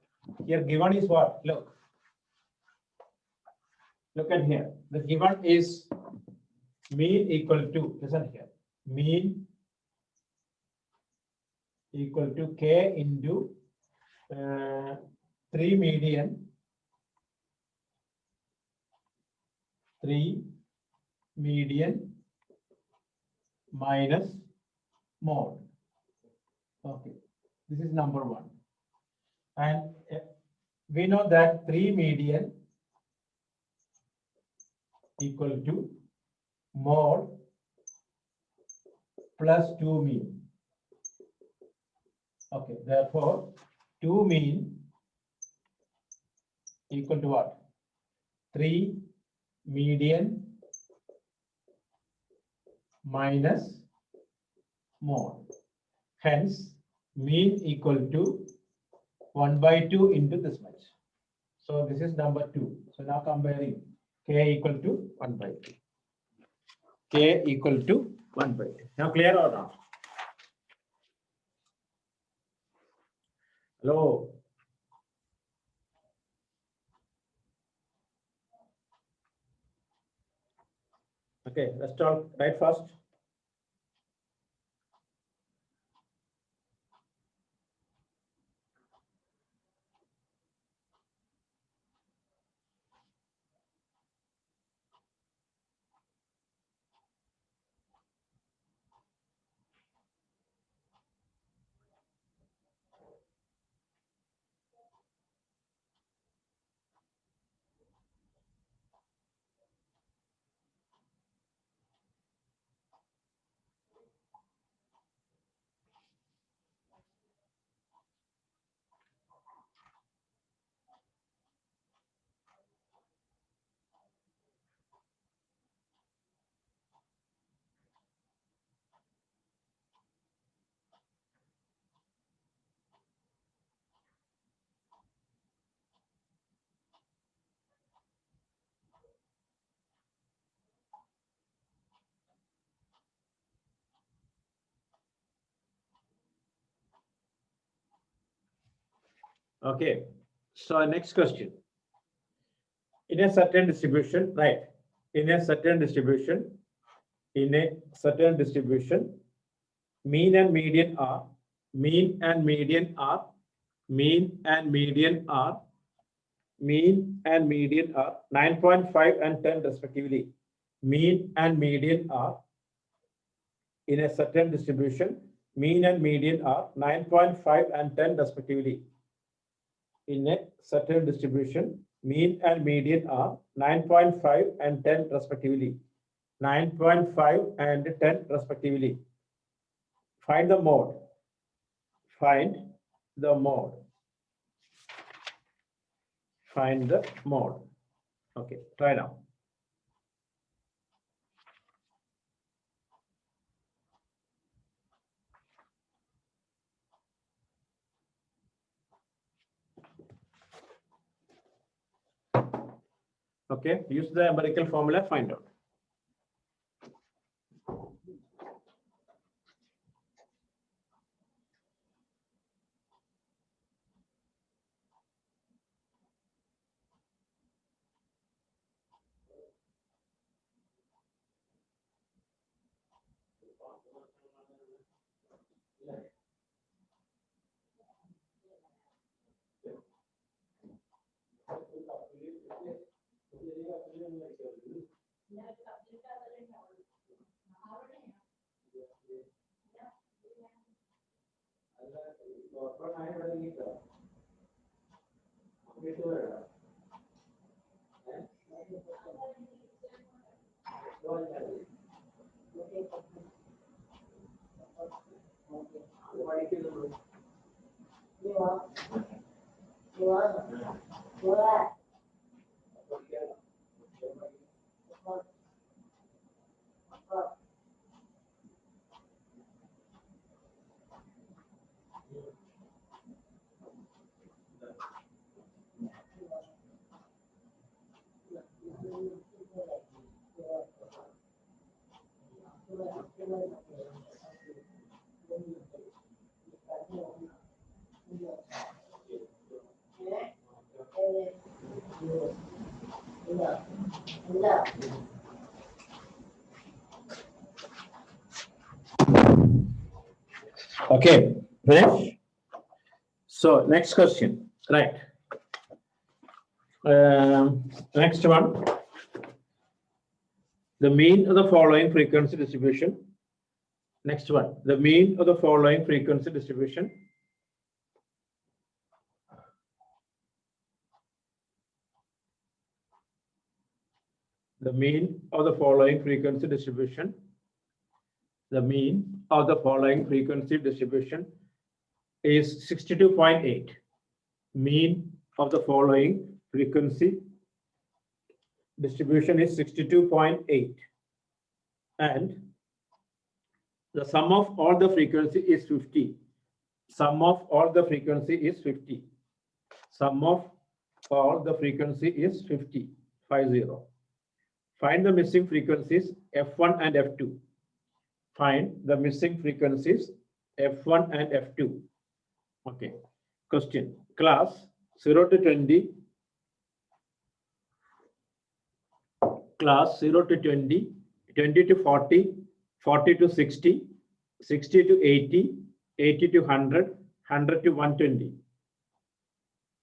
here given is what? Look. Look at here. The given is mean equal to, listen here. Mean equal to k into 3 median 3 median minus mode. Okay, this is number 1. And we know that 3 median equal to mode plus 2 mean. Okay, therefore 2 mean equal to what? 3 median minus mode. Hence, mean equal to 1 by 2 into this much. So this is number 2. So now comparing k equal to 1 by 2. K equal to 1 by 2. Now clear or not? Hello. Okay, let's talk right first. Okay, so next question. In a certain distribution, right? In a certain distribution, mean and median are, mean and median are, mean and median are, mean and median are 9.5 and 10 respectively. Mean and median are in a certain distribution, mean and median are 9.5 and 10 respectively. In a certain distribution, mean and median are 9.5 and 10 respectively. 9.5 and 10 respectively. Find the mode. Find the mode. Find the mode. Okay, try now. Okay, use the empirical formula, find out. Okay, finish. So next question, right? Next one. The mean of the following frequency distribution. Next one. The mean of the following frequency distribution. The mean of the following frequency distribution. The mean of the following frequency distribution is 62.8. Mean of the following frequency distribution is 62.8. And the sum of all the frequency is 50. Sum of all the frequency is 50. Sum of all the frequency is 50. 50. Find the missing frequencies F1 and F2. find the missing frequencies F1 and F2. Okay. Question. Class 0 to 20. Class 0 to 20, 20 to 40, 40 to 60, 60 to 80, 80 to 100, 100 to 120.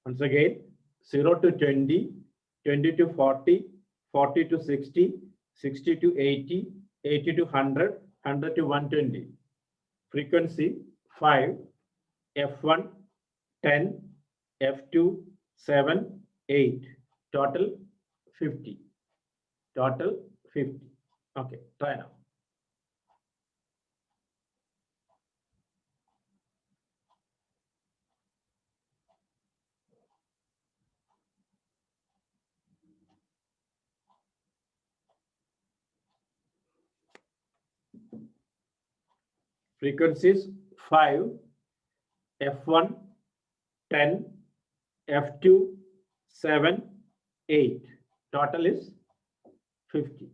Once again, 0 to 20, 20 to 40, 40 to 60, 60 to 80, 80 to 100, 100 to 120. Frequency 5, F1, 10, F2, 7, 8. Total 50. Total 50. Okay, try now. Frequencies 5, F1, 10, F2, 7, 8. Total is 50.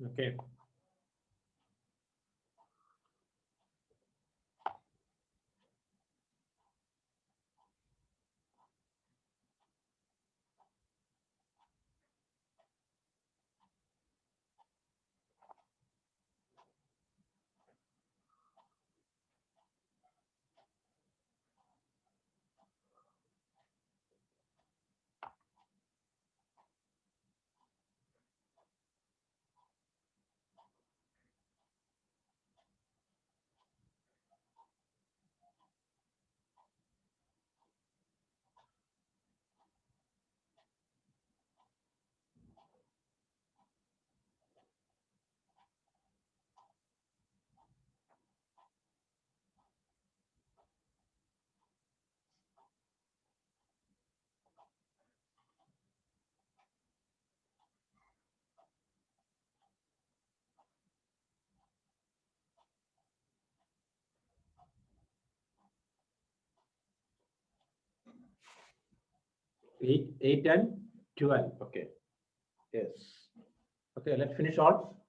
Okay. Eight and 12. Okay. Yes. Okay, let's finish all.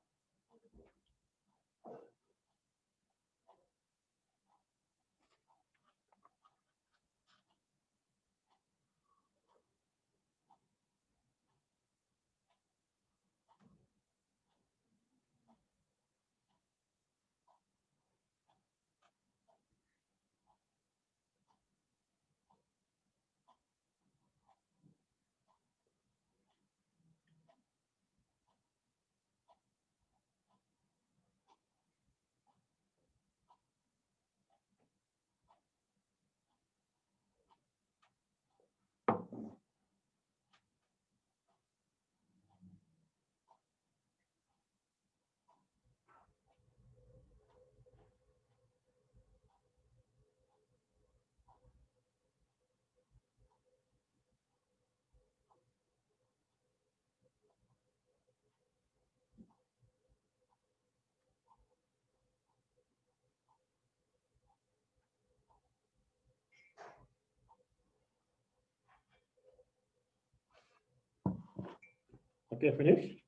Okay, finish.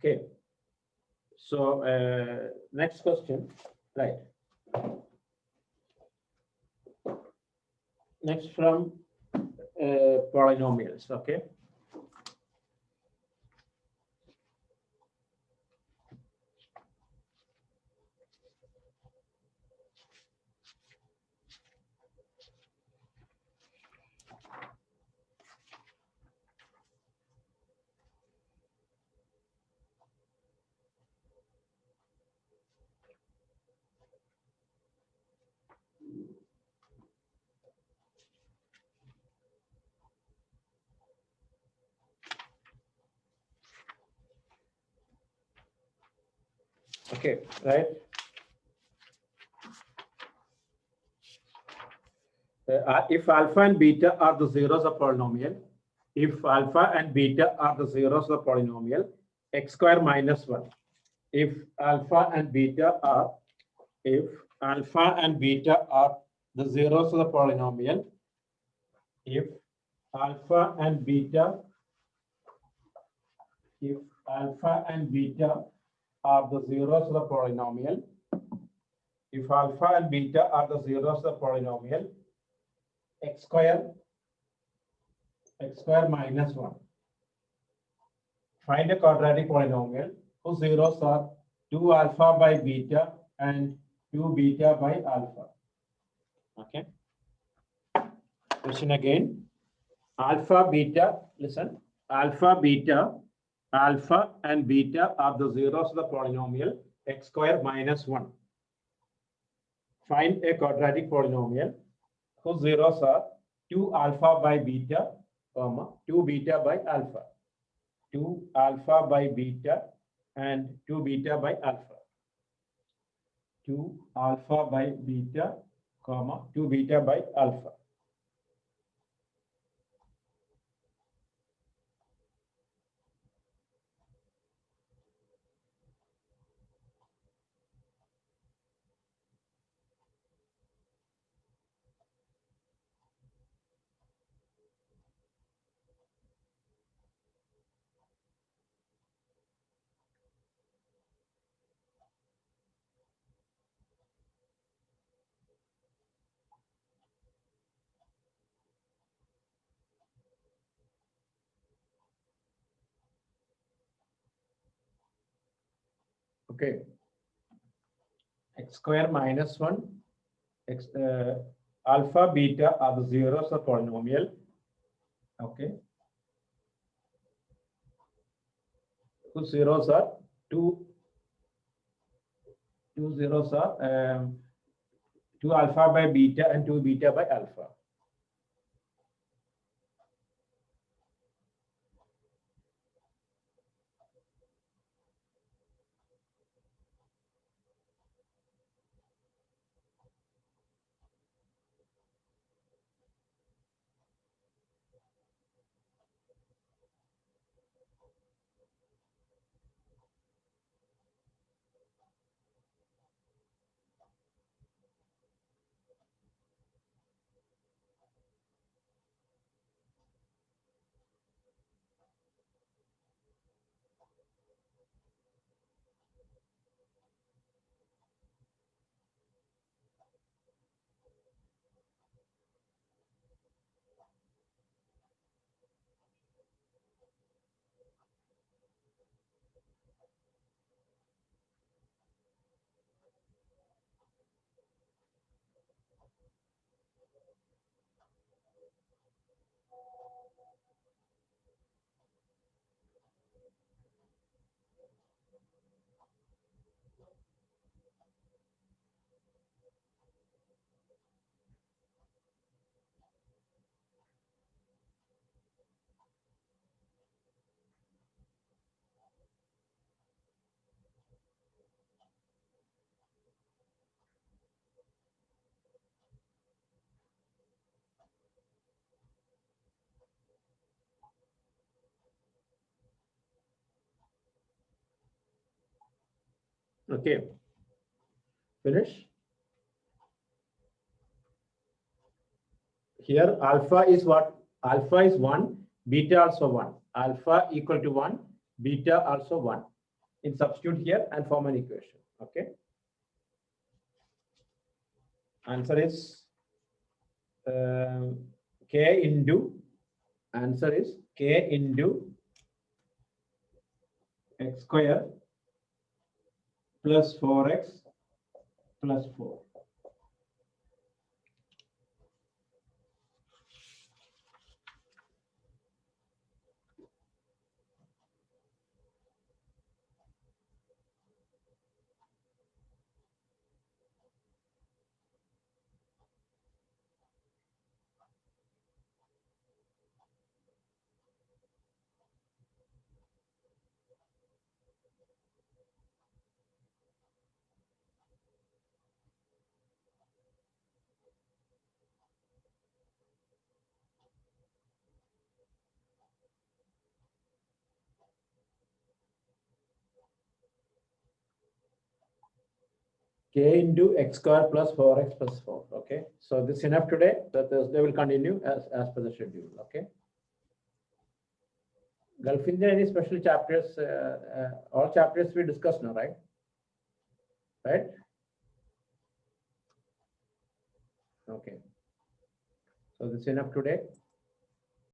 Okay. So next question, right? Next from polynomials. Okay. Okay, right. If alpha and beta are the zeros of polynomial, if alpha and beta are the zeros of polynomial, x square minus 1. If alpha and beta are, if alpha and beta are the zeros of the polynomial, if alpha and beta, if alpha and beta are the zeros of the polynomial, if alpha and beta are the zeros of the polynomial, x square minus 1. Find a quadratic polynomial whose zeros are 2 alpha by beta and 2 beta by alpha. Okay. Question again. Alpha, beta, listen. Alpha, beta, alpha and beta are the zeros of the polynomial x square minus 1. Find a quadratic polynomial whose zeros are 2 alpha by beta, 2 beta by alpha. 2 alpha by beta and 2 beta by alpha. 2 alpha by beta, 2 beta by alpha. Okay. X square minus 1, alpha, beta are the zeros of polynomial. Okay. Whose zeros are 2 zeros are 2 alpha by beta and 2 beta by alpha. Okay. Finish. Here alpha is what? Alpha is 1, beta also 1. Alpha equal to 1, beta also 1. in substitute here and form an equation. Okay. Answer is k into, answer is k into x square plus 4x plus 4. K into x square plus 4x plus 4. Okay. So this is enough today. So Thursday will continue as per the schedule. Okay. Gulf India, any special chapters? All chapters we discussed now, right? Right? Okay. So this is enough today.